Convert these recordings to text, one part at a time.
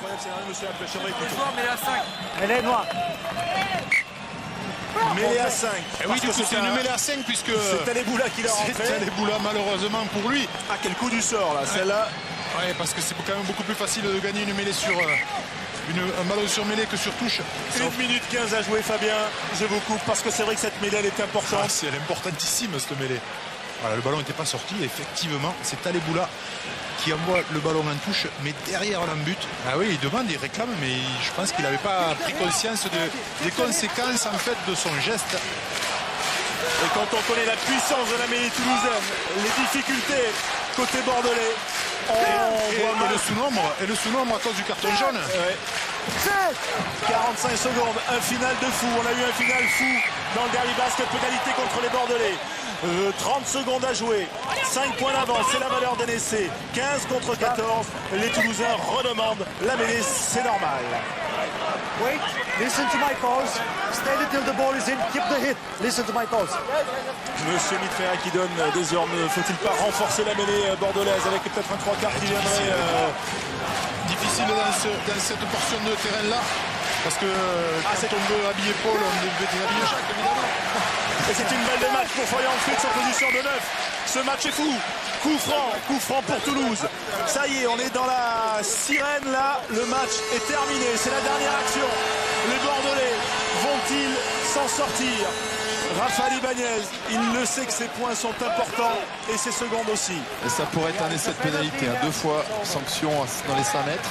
incroyable scénario, monsieur Apple. Mais à 5. Elle est noire. Mêlée à 5. Et oui, du coup, c'est une mêlée à 5 puisque c'est Taleboula qui l'a rentré. C'est Taleboula, malheureusement pour lui. Ah, quel coup du sort, là, celle-là. Ouais, parce que c'est quand même beaucoup plus facile de gagner une mêlée sur un ballon sur mêlée que sur touche. 1 minute 15 à jouer, Fabien. Je vous coupe parce que c'est vrai que cette mêlée, elle est importante. Ah, elle est importantissime, cette mêlée. Voilà, le ballon n'était pas sorti. Effectivement, c'est Taleboula qui envoie le ballon en touche, mais derrière l'embut. Ah oui, il demande, il réclame, mais je pense qu'il n'avait pas pris conscience des conséquences en fait de son geste. Et quand on connaît la puissance de la mêlée toulousaine, les difficultés côté bordelais, et le sous-nombre à cause du carton jaune. Ouais. 45 secondes, un final de fou. On a eu un final fou dans le derby basket, pénalité contre les Bordelais. 30 secondes à jouer, 5 points d'avance, c'est la valeur d'un essai. 15 contre 14, les Toulousains redemandent la mêlée, c'est normal. Wait, listen to my calls. Stay until the ball is in. Keep the hit. Listen to my calls. Monsieur Mitrea qui donne des ordres. Ne faut-il pas renforcer la mêlée bordelaise avec peut-être un 3 quarts qui viendrait difficile dans cette portion de terrain-là. Parce que quand on veut habiller Paul, on veut déshabiller Jacques, évidemment. Et c'est une balle de match pour Florian Fritz en position de 9. Ce match est fou. Coup franc pour Toulouse. Ça y est, on est dans la sirène là. Le match est terminé. C'est la dernière action. Les Bordelais vont-ils s'en sortir? Rafael Ibanez, il le sait que ses points sont importants et ses secondes aussi. Et ça pourrait être un essai de pénalité. 2 fois sanction dans les 5 mètres.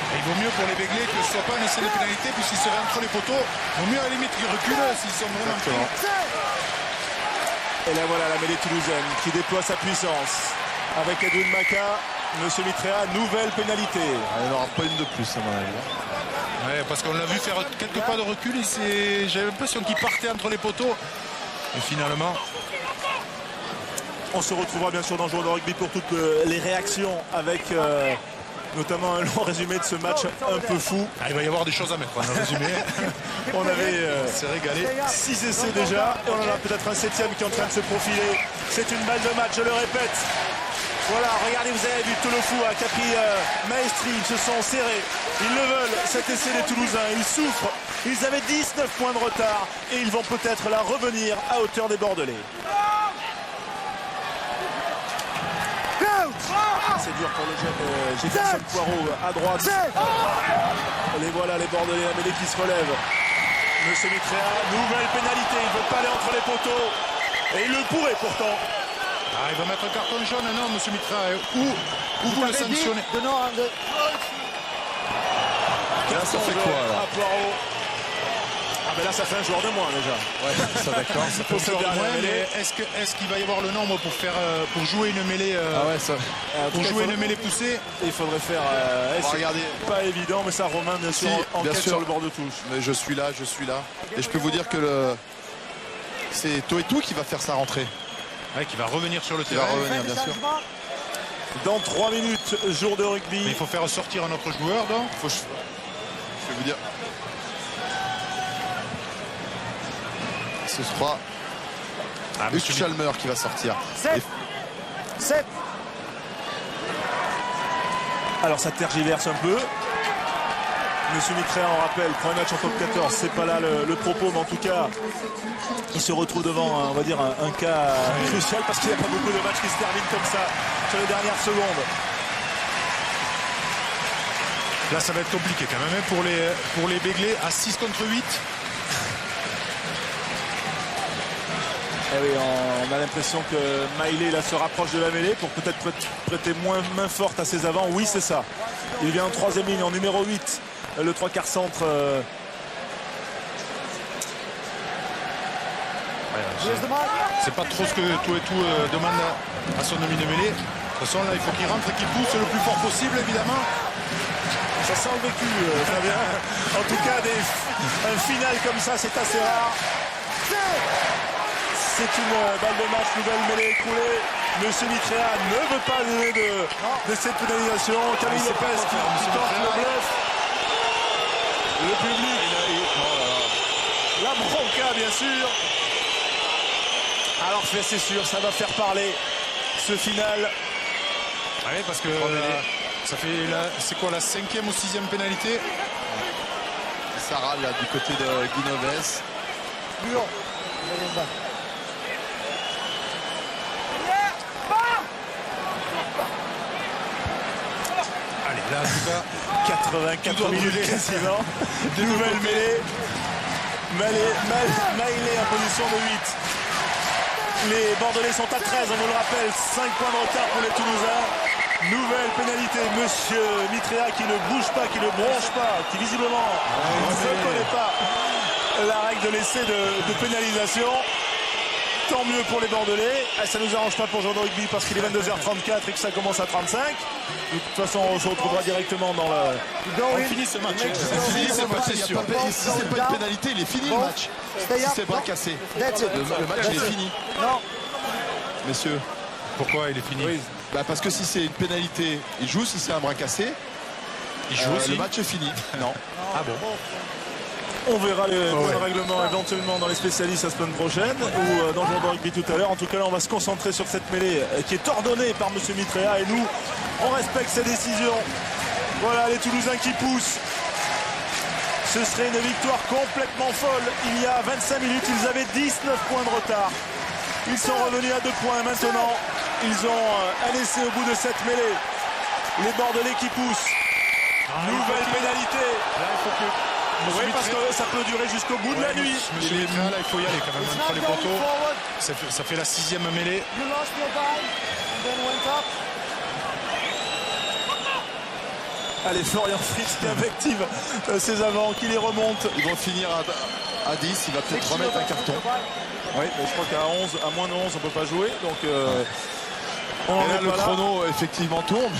Il vaut mieux pour les Béglés que ce ne soit pas un essai de pénalité puisqu'ils seraient entre les poteaux. Il vaut mieux à la limite qu'ils reculent s'ils sont vraiment pris. Et là voilà la mêlée toulousaine qui déploie sa puissance. Avec Edwin Maca, monsieur Mitrea, nouvelle pénalité. Il n'y en aura pas une de plus à mon avis. Ouais, parce qu'on l'a vu faire quelques pas de recul et j'avais l'impression qu'il partait entre les poteaux. Et finalement... On se retrouvera bien sûr dans le jour de rugby pour toutes les réactions avec... notamment un long résumé de ce match un peu fou. Ah, il va y avoir des choses à mettre dans le résumé. On avait s'est régalé. 6 essais déjà et on en a peut-être un 7e qui est en train de se profiler. C'est une balle de match, je le répète. Voilà, regardez, vous avez vu Tolofua, Capri, Maestri, ils se sont serrés. Ils le veulent, cet essai des Toulousains. Ils souffrent. Ils avaient 19 points de retard et ils vont peut-être la revenir à hauteur des Bordelais. C'est dur pour le jeune Jefferson Poirot à droite. Les voilà les Bordelais, la mêlée qui se relève. Monsieur Mitrea, nouvelle pénalité, il ne veut pas aller entre les poteaux. Et il le pourrait pourtant. Ah, il va mettre un carton jaune, non, monsieur Mitrea. Où vous le sanctionnez? Là, ça fait quoi alors? À Poirot. Ah ben là ça fait un joueur de moins déjà. Ouais, ça d'accord. Ça fait un joueur de moins, mais est-ce qu'il va y avoir le nombre pour jouer une mêlée pour jouer une mêlée poussée? Il faudrait faire regardez. Pas évident, mais ça Romain bien sûr enquête sur le bord de touche. Mais je suis là. Et je peux vous dire que c'est Toetou qui va faire sa rentrée. Ouais, qui va revenir sur le terrain. terrain. Il va revenir, bien sûr. Dans 3 minutes, jour de rugby. Mais il faut faire sortir un autre joueur, donc. Je vais vous dire. Ce sera Luc Chalmer qui va sortir. 7. Alors ça tergiverse un peu. Monsieur Mitrea, on rappelle, premier match en top 14, c'est pas là le propos, mais en tout cas, il se retrouve devant, on va dire, un cas crucial parce qu'il n'y a pas beaucoup de matchs qui se terminent comme ça sur les dernières secondes. Là, ça va être compliqué quand même pour les Béglés à 6 contre 8. Eh oui, on a l'impression que Maillet là se rapproche de la mêlée pour peut-être prêter moins main forte à ses avants. Oui, c'est ça. Il vient en 3e ligne, en numéro 8. Le 3 quarts centre. C'est pas trop ce que tout demande à son ami de mêlée. De toute façon, là, il faut qu'il rentre et qu'il pousse le plus fort possible, évidemment. Ça sent le vécu, Fabien. En tout cas, un final comme ça, c'est assez rare. C'est une balle de match, nouvelle mêlée écoulée. Monsieur Mitrea ne veut pas donner de cette pénalisation. Camille Lopez qui tente le bluff. Le public. La bronca, bien sûr. Alors, c'est sûr, ça va faire parler ce final. Oui, parce que Ça fait c'est quoi la 5e ou 6e pénalité? Sarah là du côté de Guinoves. Allez, là, en tout cas, 84 minutes quasiment. Nouvelle mêlée. Maïlé en position de 8. Les Bordelais sont à 13, on vous le rappelle. 5 points de retard pour les Toulousains. Nouvelle pénalité, monsieur Mitrea qui ne bouge pas, qui ne bronche pas, qui visiblement ne connaît pas la règle de l'essai de pénalisation. Tant mieux pour les Bordelais. Ça ne nous arrange pas pour jouer au rugby parce qu'il est 22h34 et que ça commence à 35. De toute façon, on se retrouvera directement dans le... on finit ce match. C'est fini, c'est pas, si c'est pas une pénalité, il est fini le match. Si c'est bras cassé, le match il est fini. Non. Messieurs. Pourquoi il est fini? Oui. Bah parce que si c'est une pénalité, il joue. Si c'est un bras cassé, Il joue aussi. le match est fini. Non. Ah bon? On verra le règlement éventuellement dans les spécialistes la semaine prochaine ou dans le jour de rugby tout à l'heure. En tout cas, là, on va se concentrer sur cette mêlée qui est ordonnée par M. Mitrea et nous, on respecte ses décisions. Voilà, les Toulousains qui poussent. Ce serait une victoire complètement folle. Il y a 25 minutes, ils avaient 19 points de retard. Ils sont revenus à 2 points. Maintenant, ils ont un essai au bout de cette mêlée. Les Bordelais qui poussent. Nouvelle pénalité. Là, il faut que... Oui, parce que ça peut durer jusqu'au bout de la nuit. Monsieur Mitrea, là, il faut y aller quand même entre les poteaux. Ça fait la 6e mêlée. You lost your ball and then went up. Allez, Florian Fritz qui invective ses avants, qui les remonte. Ils vont finir à 10. Il va peut-être remettre un carton. Oui, je crois qu'à 11, à moins de 11, on ne peut pas jouer. Donc, on Et là, est le pas là. chrono effectivement tourne.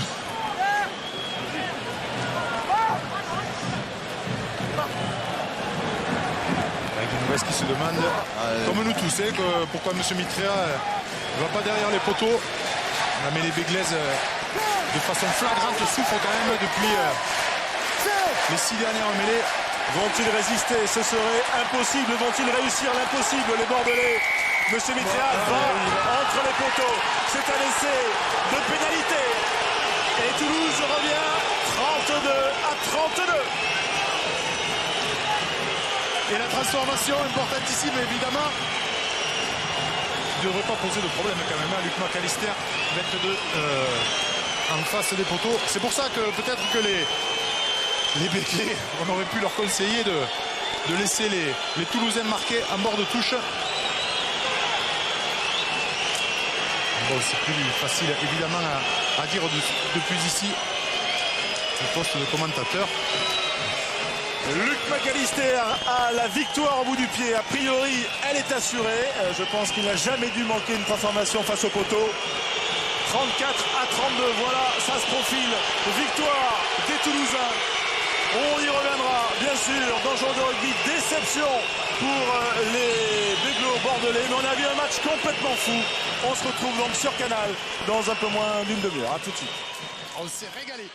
Guinoves qui se demande, comme nous tous, pourquoi M. Mitrea ne va pas derrière les poteaux. La mêlée béglaise, de façon flagrante, souffre quand même depuis les 6 dernières mêlées. Vont-ils résister? Ce serait impossible. Vont-ils réussir l'impossible, les Bordelais? Monsieur Mitrea va entre les poteaux. C'est un essai de pénalité. Et Toulouse revient 32 à 32. Et la transformation importantissime, évidemment, qui ne devrait pas poser de problème quand même à Luc McAllister d'être en face des poteaux. C'est pour ça que peut-être que les Béclés, on aurait pu leur conseiller de laisser les Toulousains marquer en bord de touche. Bon, c'est plus facile évidemment à dire depuis ici, le poste de commentateur. Luc McAllister a la victoire au bout du pied. A priori, elle est assurée. Je pense qu'il n'a jamais dû manquer une transformation face au poteau. 34 à 32, voilà, ça se profile. Victoire des Toulousains. On y reviendra, bien sûr, dans le jour de rugby. Déception pour les Béglots bordelais. Mais on a vu un match complètement fou. On se retrouve donc sur Canal dans un peu moins d'une demi-heure. À tout de suite. On s'est régalé.